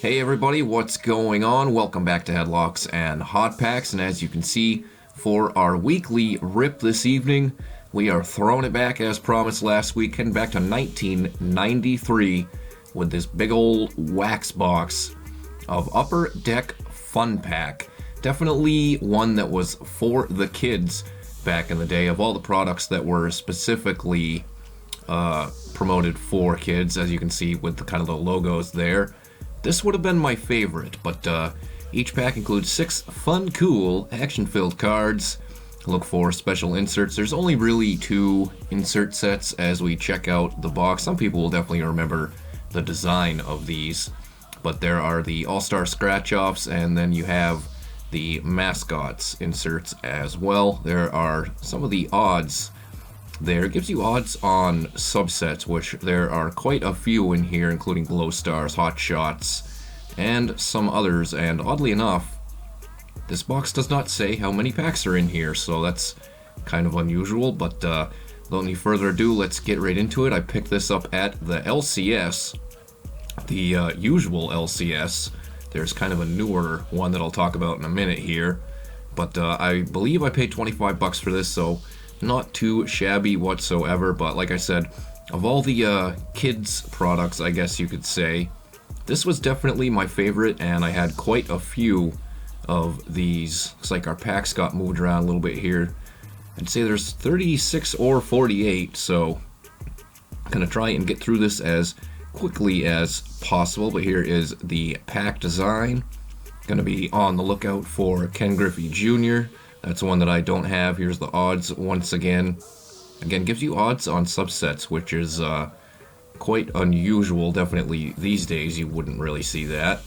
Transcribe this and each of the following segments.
Hey everybody, what's going on? Welcome back to Headlocks and Hot Packs, and as you can see, for our weekly rip this evening, we are throwing it back as promised last week, heading back to 1993 with this big old wax box of Upper Deck Fun Pack. Definitely one that was for the kids back in the day. Of all the products that were specifically promoted for kids, as you can see with the kind of the logos there, this would have been my favorite, but each pack includes 6 fun, cool, action-filled cards. Look for special inserts. There's only really 2 insert sets as we check out the box. Some people will definitely remember the design of these, but there are the All-Star Scratch-Offs, and then you have the Mascots inserts as well. There are some of the odds there. It gives you odds on subsets, which there are quite a few in here, including Glow Stars, Hot Shots, and some others. And oddly enough, this box does not say how many packs are in here, so that's kind of unusual. But without any further ado, let's get right into it. I picked this up at the LCS, the usual LCS. There's kind of a newer one that I'll talk about in a minute here, but I believe I paid 25 bucks for this, so not too shabby whatsoever. But like I said, of all the kids products, I guess you could say, this was definitely my favorite, and I had quite a few of these. Looks like our packs got moved around a little bit here. I'd say there's 36 or 48, so I'm gonna try and get through this as quickly as possible. But here is the pack design. Gonna be on the lookout for Ken Griffey Jr. That's one that I don't have. Here's the odds once again. Again, gives you odds on subsets, which is quite unusual. Definitely these days you wouldn't really see that.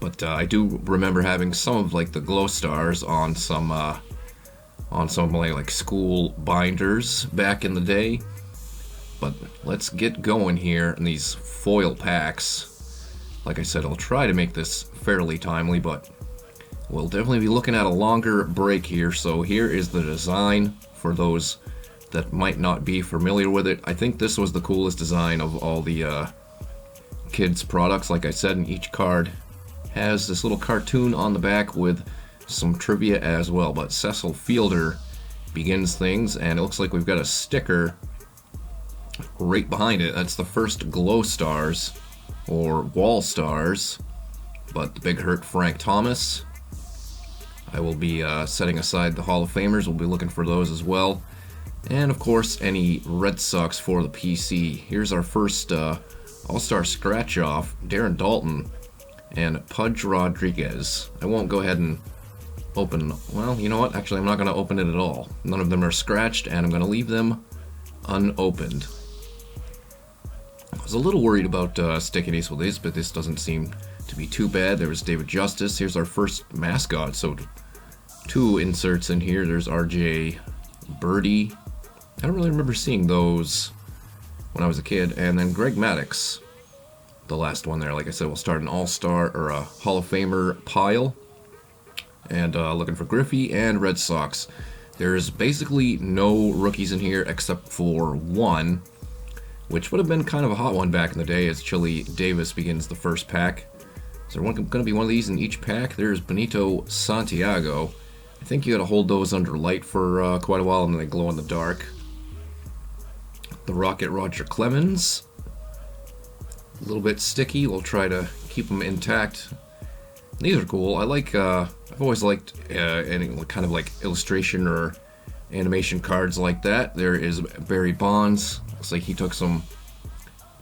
But I do remember having some of like the Glow Stars on some of my like school binders back in the day. But let's get going here in these foil packs. Like I said, I'll try to make this fairly timely, but we'll definitely be looking at a longer break here. So here is the design for those that might not be familiar with it. I think this was the coolest design of all the kids products. Like I said, and each card has this little cartoon on the back with some trivia as well. But Cecil Fielder begins things, and it looks like we've got a sticker right behind it. That's the first Glow Stars or Wall Stars, but the Big Hurt Frank Thomas. I will be setting aside the Hall of Famers. We'll be looking for those as well. And of course, any Red Sox for the PC. Here's our first All-Star Scratch-Off, Darren Dalton and Pudge Rodriguez. I won't go ahead and open, well, you know what? Actually, I'm not going to open it at all. None of them are scratched, and I'm going to leave them unopened. I was a little worried about stickiness with these, but this doesn't seem to be too bad. There was David Justice. Here's our first mascot, so 2 inserts in here. There's RJ Birdie. I don't really remember seeing those when I was a kid. And then Greg Maddux, the last one there. Like I said, we'll start an All-Star or a Hall of Famer pile. And looking for Griffey and Red Sox. There's basically no rookies in here except for one, which would have been kind of a hot one back in the day, as Chili Davis begins the first pack. Is there going to be one of these in each pack? There's Benito Santiago. I think you got to hold those under light for quite a while, and then they glow in the dark. The Rocket Roger Clemens. A little bit sticky. We'll try to keep them intact. These are cool. I like. I've always liked any kind of like illustration or animation cards like that. There is Barry Bonds. Looks like he took some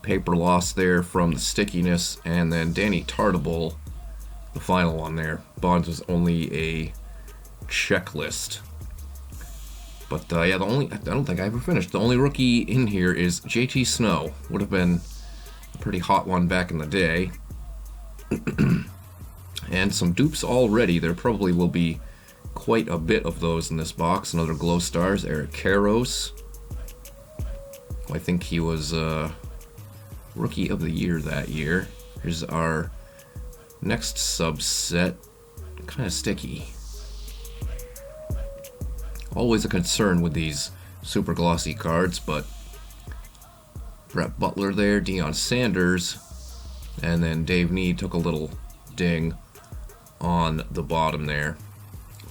paper loss there from the stickiness. And then Danny Tartabull, the final one there. Bonds was only a checklist. But yeah, I don't think I ever finished. The only rookie in here is JT Snow. Would have been a pretty hot one back in the day. And some dupes already. There probably will be quite a bit of those in this box. Another Glow Stars, Eric Karros. I think he was Rookie of the Year that year. Here's our next subset. Kind of sticky. Always a concern with these super glossy cards, but Brett Butler there, Deion Sanders, And then Dave Need took a little ding on the bottom there.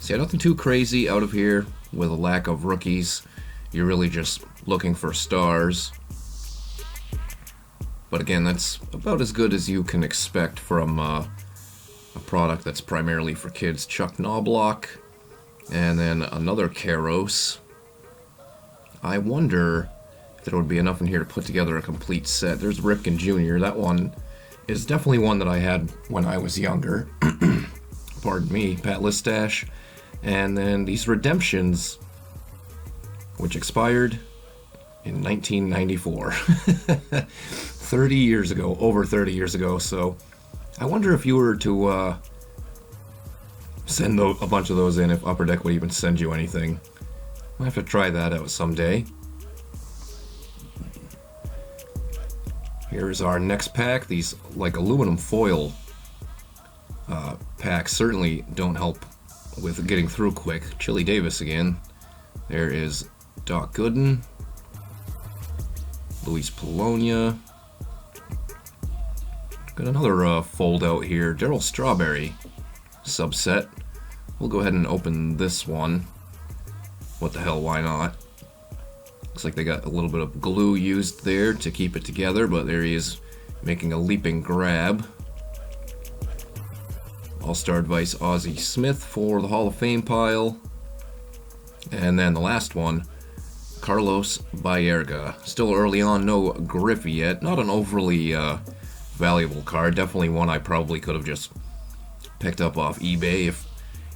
So yeah, nothing too crazy out of here with a lack of rookies. You're really just looking for stars. But again, that's about as good as you can expect from a product that's primarily for kids. Chuck Knobloch, and then another Karos. I wonder if there would be enough in here to put together a complete set. There's Ripken Jr. That one is definitely one that I had when I was younger. Pardon me, Pat Listash. And then these Redemptions, which expired in 1994. 30 years ago, over 30 years ago. So I wonder if you were to send a bunch of those in, if Upper Deck would even send you anything. I'll have to try that out someday. Here's our next pack. These like aluminum foil packs certainly don't help with getting through quick. Chili Davis again. There is Doc Gooden, Luis Polonia. Got another fold out here. Darryl Strawberry subset. We'll go ahead and open this one. What the hell, why not? Looks like they got a little bit of glue used there to keep it together, but there he is making a leaping grab. All-Star Advice Ozzie Smith for the Hall of Fame pile. And then the last one, Carlos Baerga. Still early on, no Griffey yet. Not an overly valuable card. Definitely one I probably could have just picked up off eBay if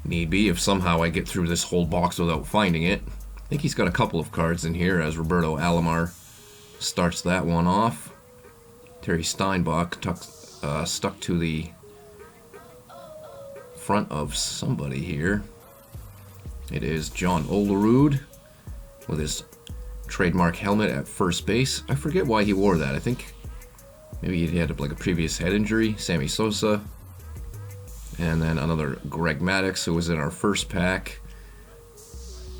need be, if somehow I get through this whole box without finding it. I think he's got a couple of cards in here as Roberto Alomar starts that one off. Terry Steinbach stuck to the front of somebody here. It is John Olerud with his trademark helmet at first base. I forget why he wore that. I think maybe he had like a previous head injury. Sammy Sosa. And then another Greg Maddux, who was in our first pack.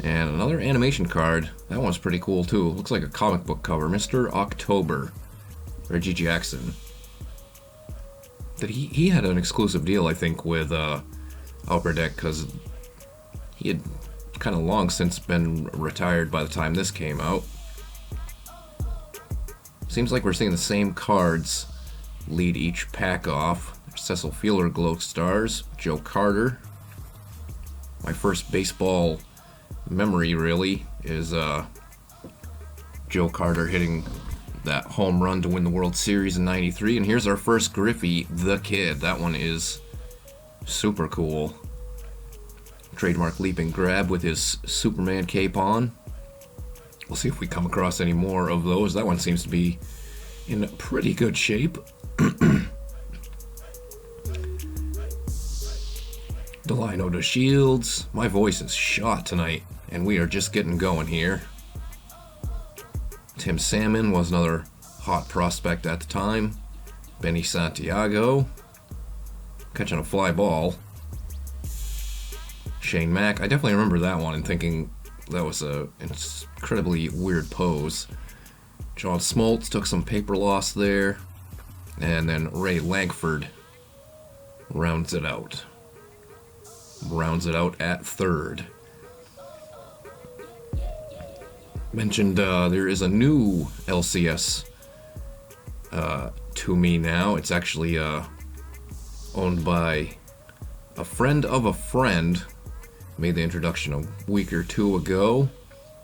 And another animation card. That one's pretty cool too. Looks like a comic book cover. Mr. October. Reggie Jackson. He had an exclusive deal, I think, with Upper Deck, because he had kind of long since been retired by the time this came out. Seems like we're seeing the same cards lead each pack off. There's Cecil Fielder, Glow Stars, Joe Carter. My first baseball memory, really, is Joe Carter hitting that home run to win the World Series in '93. And here's our first Griffey, the Kid. That one is super cool. Trademark leaping grab with his Superman cape on. We'll see if we come across any more of those. That one seems to be in pretty good shape. Delino DeShields. My voice is shot tonight, and we are just getting going here. Tim Salmon was another hot prospect at the time. Benny Santiago. Catching a fly ball. Shane Mack. I definitely remember that one and thinking that was an incredibly weird pose. John Smoltz took some paper loss there. And then Ray Lankford rounds it out. Rounds it out at third. Mentioned there is a new LCS to me now. It's actually owned by a friend of a friend. Made the introduction a week or two ago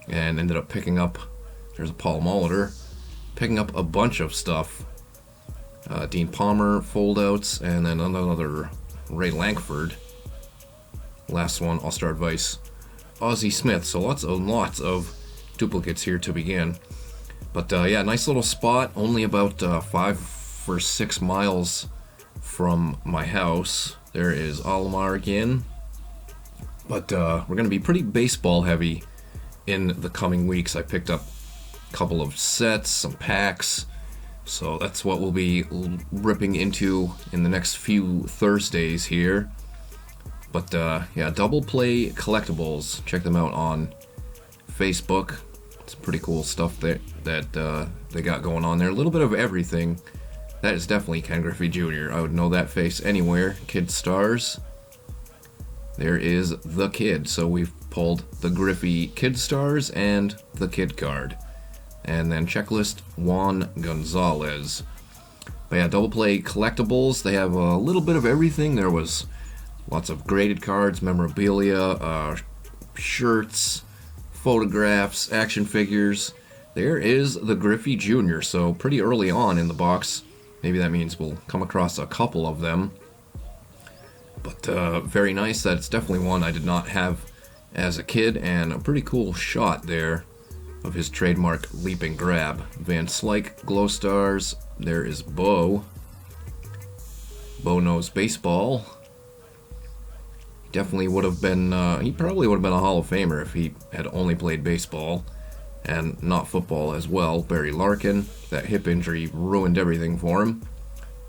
and ended up picking up, there's a Paul Molitor, picking up a bunch of stuff. Dean Palmer foldouts, and then another Ray Lankford. Last one, All-Star Advice Ozzie Smith. So lots of duplicates here to begin. But yeah, nice little spot. Only about 5 or 6 miles from my house. There is Alomar again. But we're going to be pretty baseball heavy in the coming weeks. I picked up a couple of sets, some packs. So that's what we'll be ripping into in the next few Thursdays here. But yeah, Double Play Collectibles. Check them out on Facebook. It's pretty cool stuff that they got going on there. A little bit of everything. that is definitely Ken Griffey Jr. I would know that face anywhere. Kid Stars. There is the Kid. So we've pulled the Griffey Kid Stars and the Kid card. And then checklist Juan Gonzalez. But yeah, double play collectibles. They have a little bit of everything. There was lots of graded cards, memorabilia, shirts, photographs, action figures. There is the Griffey Jr., so pretty early on in the box. Maybe that means we'll come across a couple of them. But very nice. That's definitely one I did not have as a kid, and a pretty cool shot there of his trademark leaping grab. Van Slyke, Glow Stars. There is Bo. Bo knows baseball. Definitely would have been, he probably would have been a Hall of Famer if he had only played baseball and not football as well. Barry Larkin, that hip injury ruined everything for him.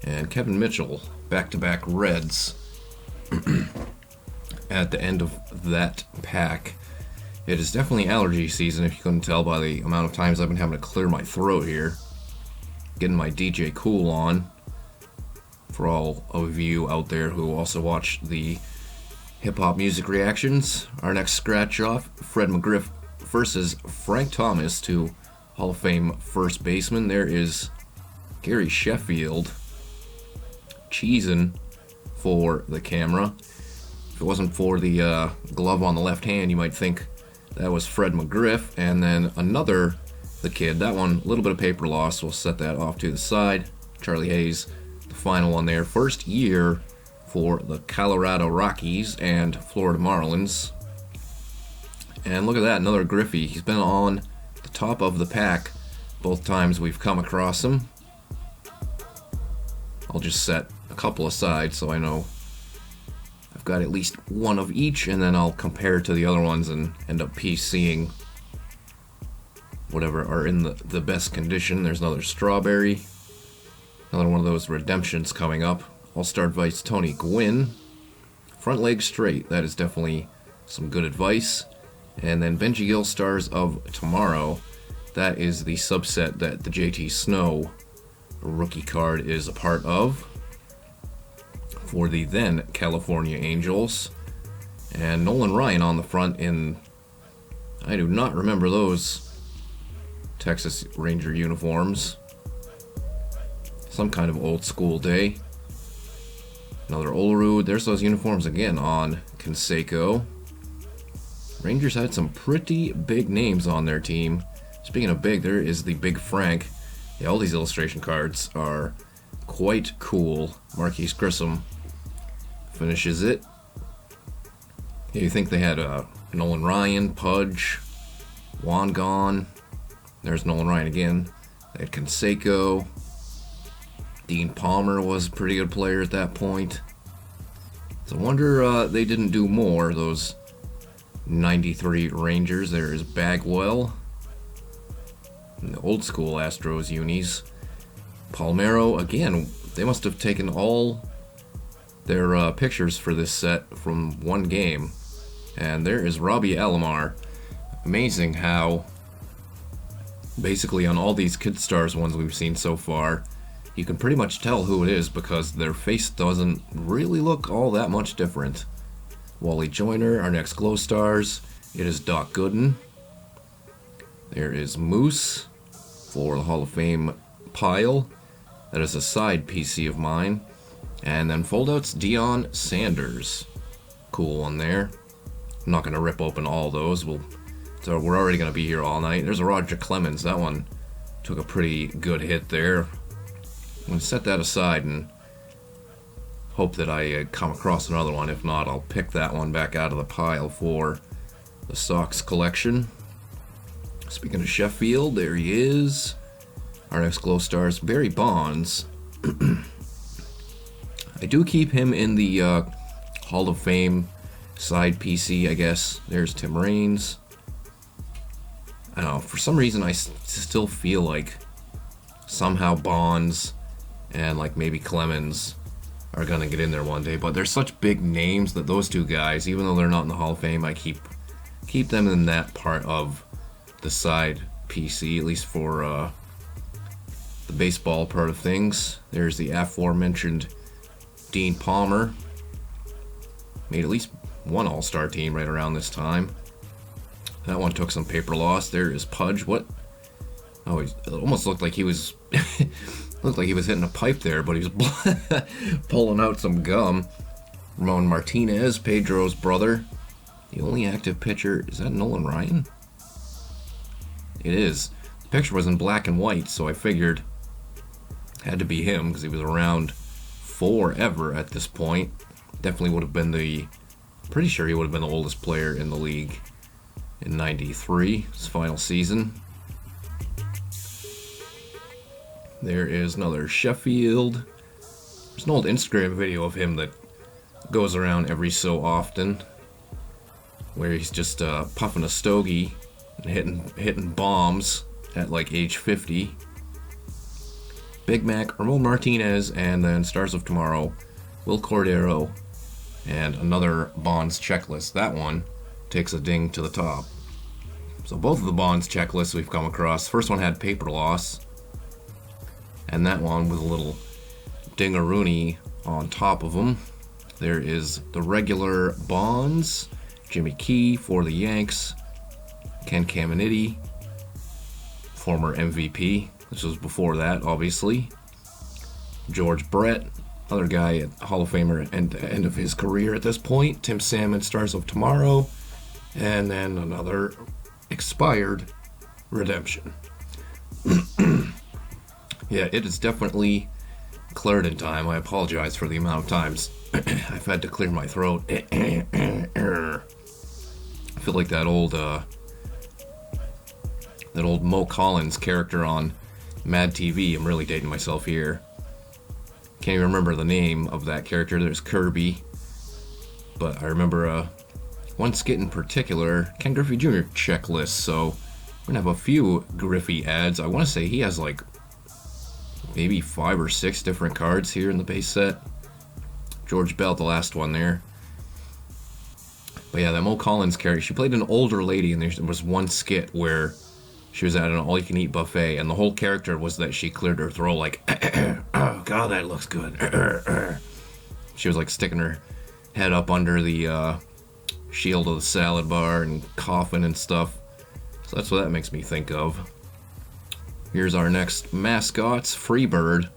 And Kevin Mitchell, back-to-back Reds at the end of that pack. It is definitely allergy season, if you couldn't tell by the amount of times I've been having to clear my throat here. Getting my DJ Cool on. For all of you out there who also watch the hip-hop music reactions, our next scratch-off, Fred McGriff versus Frank Thomas to Hall of Fame first baseman. There is Gary Sheffield cheesing for the camera. If it wasn't for the glove on the left hand, you might think that was Fred McGriff. And then another, the Kid. That one, a little bit of paper loss. We'll set that off to the side. Charlie Hayes, the final one there. First year for the Colorado Rockies and Florida Marlins. And look at that, another Griffey. He's been on the top of the pack both times we've come across him. I'll just set a couple aside so I know I've got at least one of each, and then I'll compare to the other ones and end up PCing whatever are in the best condition. There's another Strawberry. Another one of those redemptions coming up. All-Star Advice Tony Gwynn. Front leg straight. That is definitely some good advice. And then Benji Gill Stars of Tomorrow. That is the subset that the JT Snow rookie card is a part of for the then California Angels. And Nolan Ryan on the front in, I do not remember those Texas Ranger uniforms. Some kind of old school day. Another Olerud. There's those uniforms again on Canseco. Rangers had some pretty big names on their team. Speaking of big, there is the Big Frank. Yeah, all these illustration cards are quite cool. Marquise Grissom finishes it. Yeah, you think they had Nolan Ryan, Pudge, Juan Gone. There's Nolan Ryan again. They had Canseco. Dean Palmer was a pretty good player at that point. So I wonder they didn't do more, those 93 Rangers. There is Bagwell. And the old school Astros unis. Palmeiro, again, they must have taken all their pictures for this set from one game. And there is Robbie Alomar. Amazing how basically on all these Kid Stars ones we've seen so far, you can pretty much tell who it is because their face doesn't really look all that much different. Wally Joyner, our next Glow Stars. It is Doc Gooden. There is Moose for the Hall of Fame pile. That is a side PC of mine. And then foldouts, Deion Sanders. Cool one there. I'm not going to rip open all those. So we're already going to be here all night. There's a Roger Clemens. That one took a pretty good hit there. I'm going to set that aside and hope that I come across another one. If not, I'll pick that one back out of the pile for the Sox collection. Speaking of Sheffield, there he is. Our next Glow Stars, Barry Bonds. I do keep him in the Hall of Fame side PC, I guess. There's Tim Raines. I don't know, for some reason I still feel like somehow Bonds and like maybe Clemens are going to get in there one day, but they're such big names that those two guys, even though they're not in the Hall of Fame, I keep them in that part of the side PC, at least for the baseball part of things. There's the aforementioned Dean Palmer. Made at least one All-Star team right around this time. That one took some paper loss. There is Pudge. What? Oh, it almost looked like he was looked like he was hitting a pipe there, but he was pulling out some gum. Ramon Martinez, Pedro's brother. The only active pitcher, is that Nolan Ryan? It is. The picture was in black and white, so I figured it had to be him because he was around forever at this point. Definitely would have been pretty sure he would have been the oldest player in the league in '93, his final season. There is another Sheffield. There's an old Instagram video of him that goes around every so often where he's just puffing a stogie and hitting bombs at like age 50. Big Mac, Ramon Martinez, and then Stars of Tomorrow, Will Cordero, and another Bonds checklist. That one takes a ding to the top. So both of the Bonds checklists we've come across. First one had paper loss, and that one with a little dingaroony on top of them. There is the regular Bonds, Jimmy Key for the Yanks, Ken Caminiti, former MVP. This was before that, obviously. George Brett, other guy at Hall of Famer at the end of his career at this point. Tim Salmon, Stars of Tomorrow, and then another expired redemption. Yeah, it is definitely Claritin time. I apologize for the amount of times I've had to clear my throat. I feel like that old Mo Collins character on Mad TV. I'm really dating myself here. Can't even remember the name of that character. There's Kirby, but I remember one skit in particular, Ken Griffey Jr. checklist. So we're gonna have a few Griffey ads. I want to say he has like maybe 5 or 6 different cards here in the base set. George Bell, the last one there. But yeah, that Mo Collins character, she played an older lady, and there was one skit where she was at an all-you-can-eat buffet, and the whole character was that she cleared her throat like, oh god, that looks good. She was like sticking her head up under the shield of the salad bar and coughing and stuff. So that's what that makes me think of. Here's our next mascots, Freebird.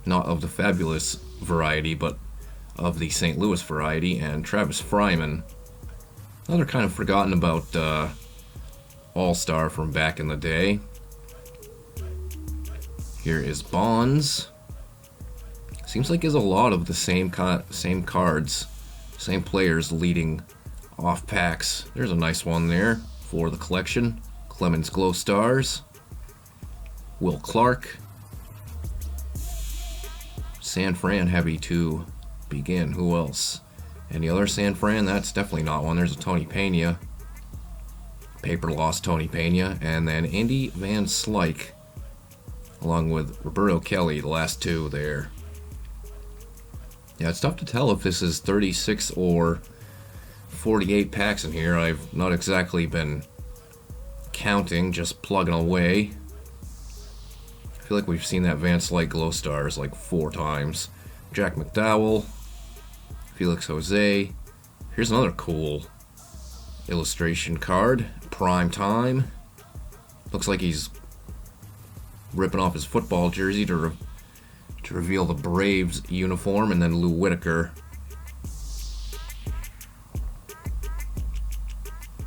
Not of the fabulous variety, but of the St. Louis variety, and Travis Fryman. Another kind of forgotten about all-star from back in the day. Here is Bonds. Seems like there's a lot of the same cards, same players leading off packs. There's a nice one there for the collection. Clemens Glow Stars. Will Clark. San Fran heavy to begin. Who else? Any other San Fran? That's definitely not one. There's a Tony Pena. Paper loss Tony Pena. And then Andy Van Slyke, along with Roberto Kelly, the last two there. Yeah, it's tough to tell if this is 36 or 48 packs in here. I've not exactly been counting, just plugging away. I feel like we've seen that Van Slyke Glow Stars like 4 times. Jack McDowell, Felix Jose. Here's another cool illustration card. Prime Time. Looks like he's ripping off his football jersey to reveal the Braves uniform, and then Lou Whitaker.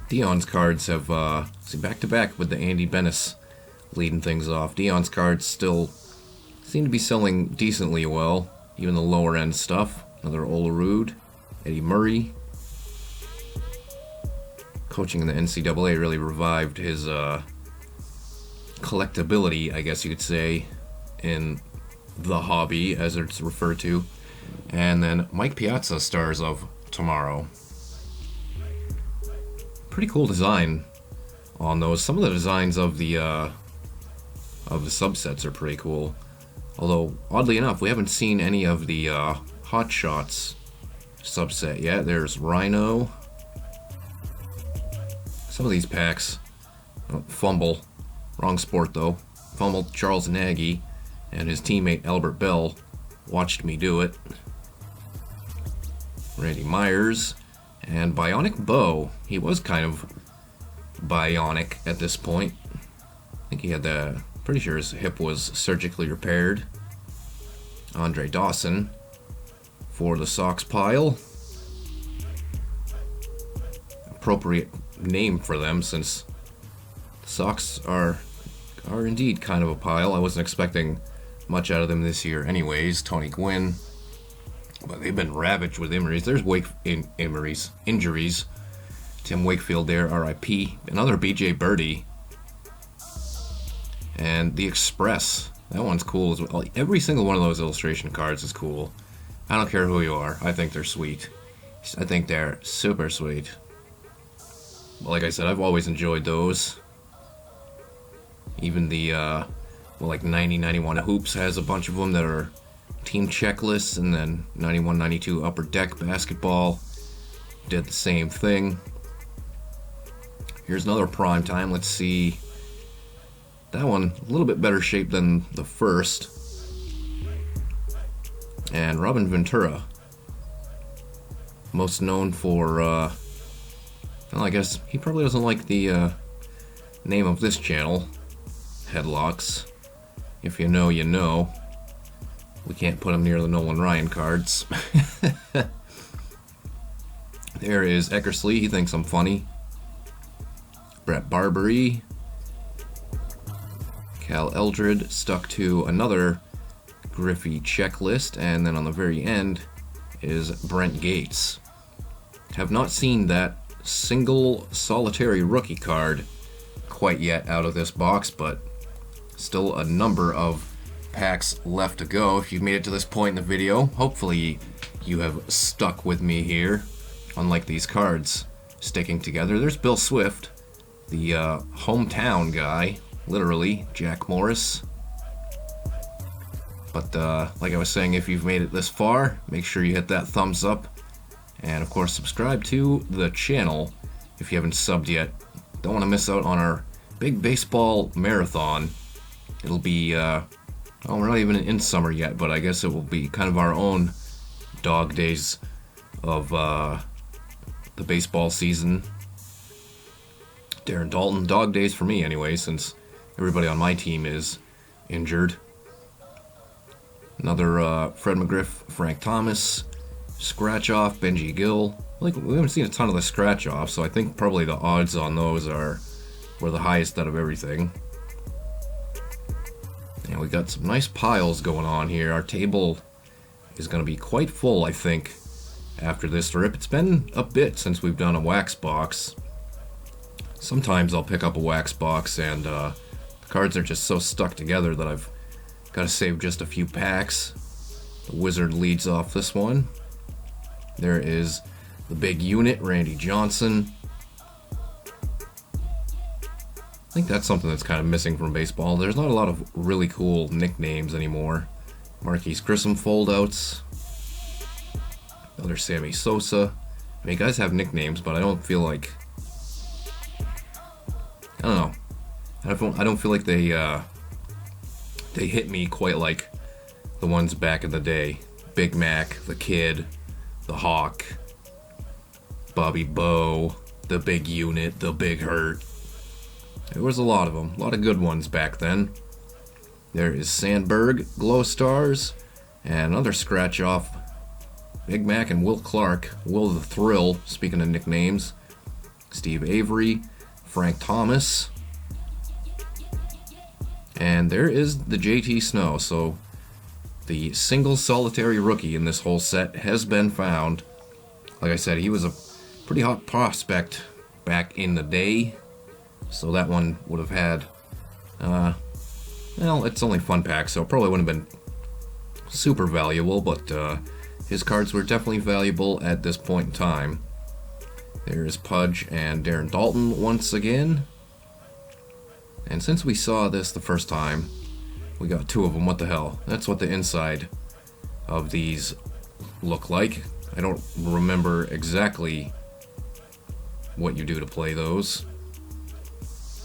Dion's cards have back-to-back with the Andy Bennis leading things off. Dion's cards still seem to be selling decently well, even the lower end stuff. Another Olerud, Eddie Murray. Coaching in the NCAA really revived his collectability, I guess you could say, in the hobby, as it's referred to. And then Mike Piazza, Stars of Tomorrow. Pretty cool design on those. Some of the designs of the subsets are pretty cool. Although, oddly enough, we haven't seen any of the Hot Shots subset yet. There's Rhino. Some of these packs fumble. Wrong sport, though. fumbled Charles Nagy, and his teammate Albert Bell watched me do it. Randy Myers, and Bionic Bo. He was kind of bionic at this point. I think he had pretty sure his hip was surgically repaired. Andre Dawson for the Sox pile. Appropriate name for them, since the Sox are indeed kind of a pile. I wasn't expecting much out of them this year anyways. Tony Gwynn, but they've been ravaged with injuries. There's injuries. Tim Wakefield there, R.I.P. Another B.J. Birdie. And the Express. That one's cool as well. Every single one of those illustration cards is cool. I don't care who you are. I think they're sweet. I think they're super sweet. Like I said, I've always enjoyed those. Even the, like 90-91 Hoops has a bunch of them that are team checklists, and then 91-92 Upper Deck Basketball did the same thing. Here's another prime time. Let's see. That one, a little bit better shape than the first. And Robin Ventura, most known for, well, I guess he probably doesn't like the name of this channel, Headlocks. If you know, you know. We can't put him near the Nolan Ryan cards. There is Eckersley. He thinks I'm funny. Brett Barbary. Cal Eldred stuck to another Griffey checklist, and then on the very end is Brent Gates. Have not seen that single solitary rookie card quite yet out of this box, but still a number of packs left to go. If you've made it to this point in the video, hopefully you have stuck with me here, unlike these cards sticking together. There's Bill Swift, the hometown guy, literally, Jack Morris. But like I was saying, if you've made it this far, make sure you hit that thumbs up, and of course subscribe to the channel if you haven't subbed yet. Don't want to miss out on our big baseball marathon. It'll be, well, we're not even in summer yet, but I guess it will be kind of our own dog days of the baseball season. Darren Dalton, dog days for me anyway, since everybody on my team is injured. Another Fred McGriff, Frank Thomas, scratch off, Benji Gill. Like, we haven't seen a ton of the scratch off, so I think probably the odds on those were the highest out of everything. And we got some nice piles going on here. Our table is going to be quite full, I think, after this rip. It's been a bit since we've done a wax box. Sometimes I'll pick up a wax box and the cards are just so stuck together that I've got to save just a few packs. The Wizard leads off this one. There is the big unit, Randy Johnson. I think that's something that's kind of missing from baseball. There's not a lot of really cool nicknames anymore. Marquise Grissom foldouts. Another Sammy Sosa. I mean, guys have nicknames, but I don't feel like... I don't know. I don't feel like they hit me quite like the ones back in the day. Big Mac, the Kid, the Hawk, Bobby Bowe, the Big Unit, the Big Hurt. There was a lot of them, a lot of good ones back then. There is Sandberg, Glow Stars, and another scratch off. Big Mac and Will Clark, Will the Thrill, speaking of nicknames. Steve Avery, Frank Thomas. And there is the JT Snow, so the single solitary rookie in this whole set has been found. Like I said, he was a pretty hot prospect back in the day, so that one would have had, well, it's only fun pack, so it probably wouldn't have been super valuable, but his cards were definitely valuable at this point in time. There's Pudge and Darren Dalton once again. And since we saw this the first time, we got two of them. What the hell? That's what the inside of these look like. I don't remember exactly what you do to play those.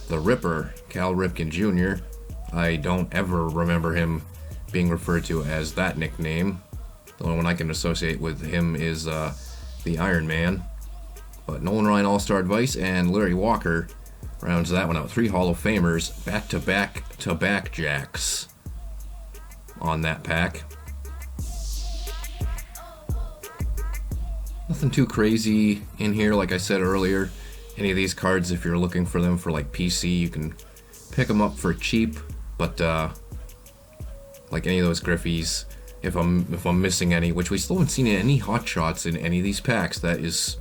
The Ripper, Cal Ripken Jr., I don't ever remember him being referred to as that nickname. The only one I can associate with him is the Iron Man. But Nolan Ryan All-Star Advice and Larry Walker rounds that one out. 3 Hall of Famers, back-to-back jacks on that pack. Nothing too crazy in here, like I said earlier. Any of these cards, if you're looking for them for like PC, you can pick them up for cheap. But like any of those Griffeys, if I'm missing any, which we still haven't seen any hot shots in any of these packs, that is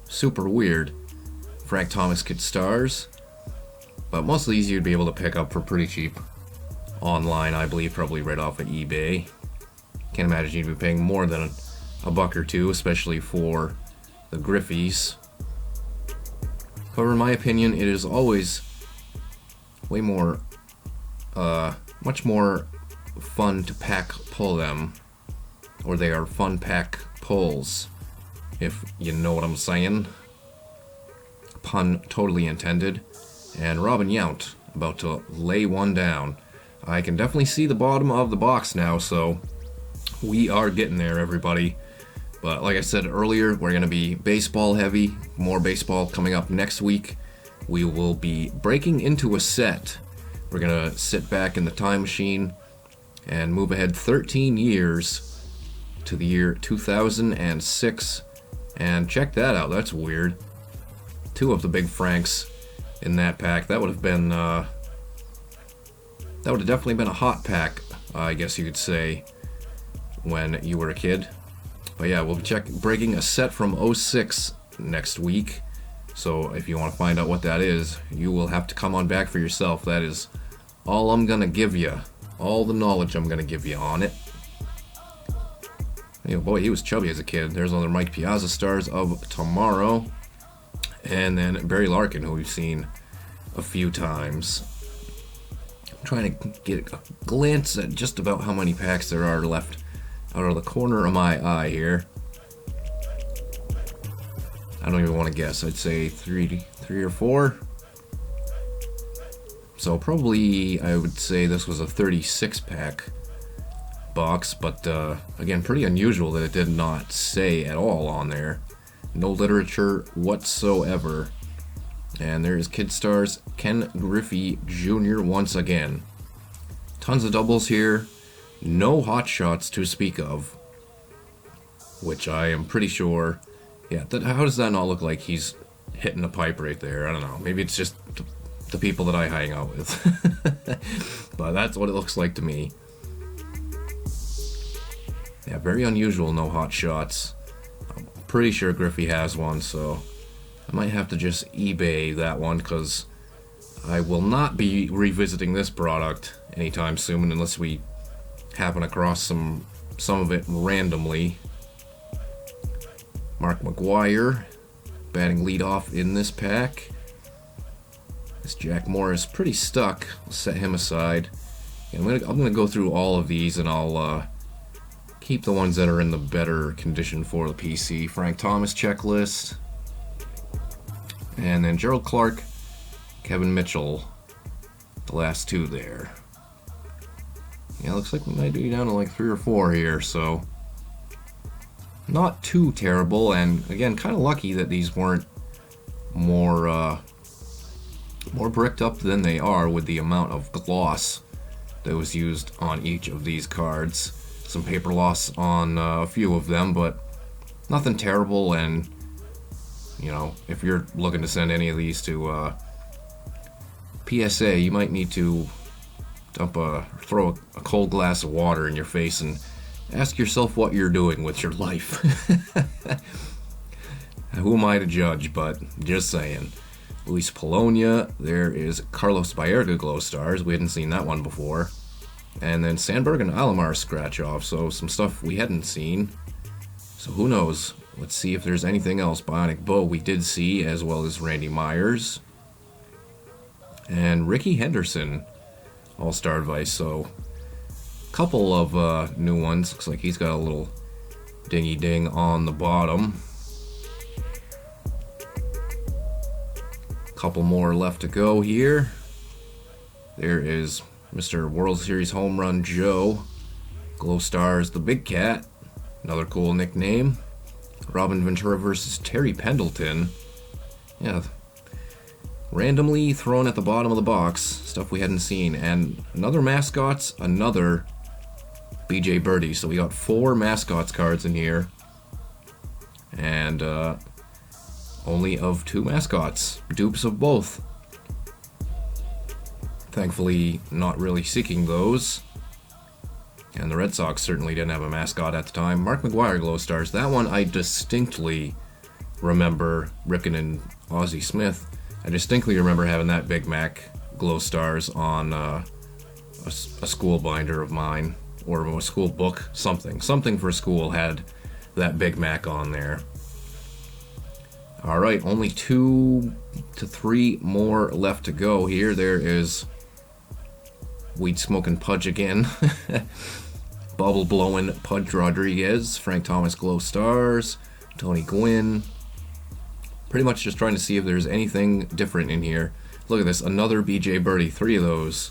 super weird. Frank Thomas Kid Stars, but most of these you'd be able to pick up for pretty cheap online, I believe, probably right off of eBay. Can't imagine you'd be paying more than a buck or two, especially for the Griffeys. However, in my opinion, it is always way more, much more fun to pack pull them, or they are fun pack pulls, if you know what I'm saying. Pun totally intended. And Robin Yount about to lay one down. I can definitely see the bottom of the box now, so we are getting there, everybody. But like I said earlier, we're going to be baseball heavy. More baseball coming up next week. We will be breaking into a set. We're going to sit back in the time machine and move ahead 13 years to the year 2006. And check that out, that's weird. 2 of the big Franks in that pack. That would have been, that would have definitely been a hot pack, I guess you could say, when you were a kid. But yeah, we'll be breaking a set from 06 next week. So if you want to find out what that is, you will have to come on back for yourself. That is all I'm going to give you. All the knowledge I'm going to give you on it. You know, boy, he was chubby as a kid. There's another Mike Piazza Stars of Tomorrow. And then Barry Larkin, who we've seen a few times. I'm trying to get a glance at just about how many packs there are left out of the corner of my eye here. I don't even want to guess. I'd say three or 4. So probably I would say this was a 36 pack box, but again, pretty unusual that it did not say at all on there. No literature whatsoever. And there's Kid Stars Ken Griffey Jr. once again. Tons of doubles here. No hot shots to speak of. Which I am pretty sure... Yeah, how does that not look like he's hitting a pipe right there? I don't know. Maybe it's just the people that I hang out with. But that's what it looks like to me. Yeah, very unusual, no hot shots. I'm pretty sure Griffey has one, so I might have to just eBay that one, because I will not be revisiting this product anytime soon unless we happen across some of it randomly. Mark McGwire batting leadoff in this pack. This Jack Morris pretty stuck. I'll set him aside. And I'm gonna go through all of these, and I'll keep the ones that are in the better condition for the PC. Frank Thomas checklist. And then Gerald Clark, Kevin Mitchell, the last 2 there. Yeah, looks like we might be down to like 3 or 4 here, so not too terrible. And again, kind of lucky that these weren't more bricked up than they are with the amount of gloss that was used on each of these cards. Some paper loss on a few of them, but nothing terrible. And you know, if you're looking to send any of these to PSA, you might need to throw a cold glass of water in your face and ask yourself what you're doing with your life. Who am I to judge, but just saying. Luis Polonia, there is Carlos Baerga Glow Stars. We hadn't seen that one before. And then Sandberg and Alomar scratch off, so some stuff we hadn't seen. So who knows? Let's see if there's anything else. Bionic Bo we did see, as well as Randy Myers. And Ricky Henderson, All-Star Advice. So a couple of new ones. Looks like he's got a little dingy ding on the bottom. Couple more left to go here. There is Mr. World Series Home Run Joe. Glow Stars, the Big Cat. Another cool nickname. Robin Ventura versus Terry Pendleton. Yeah, randomly thrown at the bottom of the box. Stuff we hadn't seen. And another mascots, another BJ Birdie. So we got 4 mascots cards in here. And only of 2 mascots. Dupes of both. Thankfully, not really seeking those. And the Red Sox certainly didn't have a mascot at the time. Mark McGwire Glow Stars. That one I distinctly remember ripping in Ozzie Smith. I distinctly remember having that Big Mac Glow Stars on a school binder of mine. Or a school book. Something for school had that Big Mac on there. Alright, only 2 to 3 more left to go here. There is Weed Smoking Pudge again. Bubble Blowing Pudge Rodriguez. Frank Thomas Glow Stars. Tony Gwynn. Pretty much just trying to see if there's anything different in here. Look at this, another BJ Birdie. 3 of those.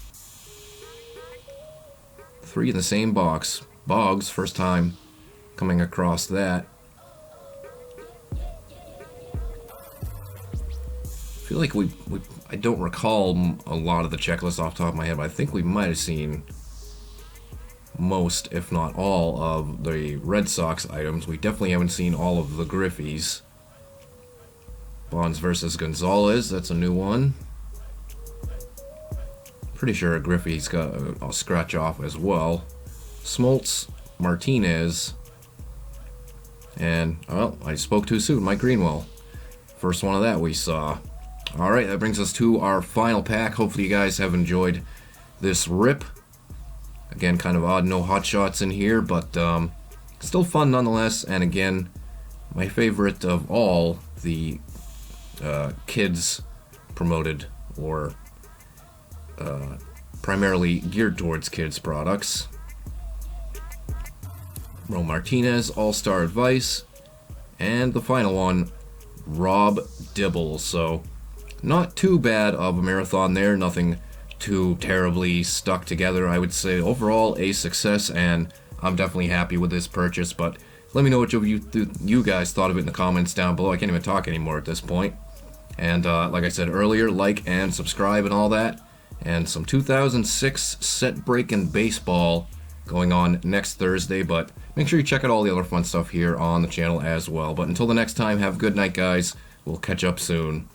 3 in the same box. Boggs, first time coming across that. I feel like I don't recall a lot of the checklist off the top of my head, but I think we might have seen most, if not all, of the Red Sox items. We definitely haven't seen all of the Griffeys. Bonds versus Gonzalez, that's a new one. Pretty sure Griffey's got a scratch off as well. Smoltz, Martinez, and, well, I spoke too soon, Mike Greenwell. First one of that we saw. Alright, that brings us to our final pack. Hopefully you guys have enjoyed this rip. Again, kind of odd, no hot shots in here, but still fun nonetheless. And again, my favorite of all the kids promoted or primarily geared towards kids products. Ro Martinez, All-Star Advice, and the final one, Rob Dibble. So not too bad of a marathon there, nothing too terribly stuck together. I would say overall a success, and I'm definitely happy with this purchase. But let me know what you guys thought of it in the comments down below. I can't even talk anymore at this point. And like I said earlier, like and subscribe and all that. And some 2006 set breaking baseball going on next Thursday, but make sure you check out all the other fun stuff here on the channel as well. But until the next time, have a good night, guys. We'll catch up soon.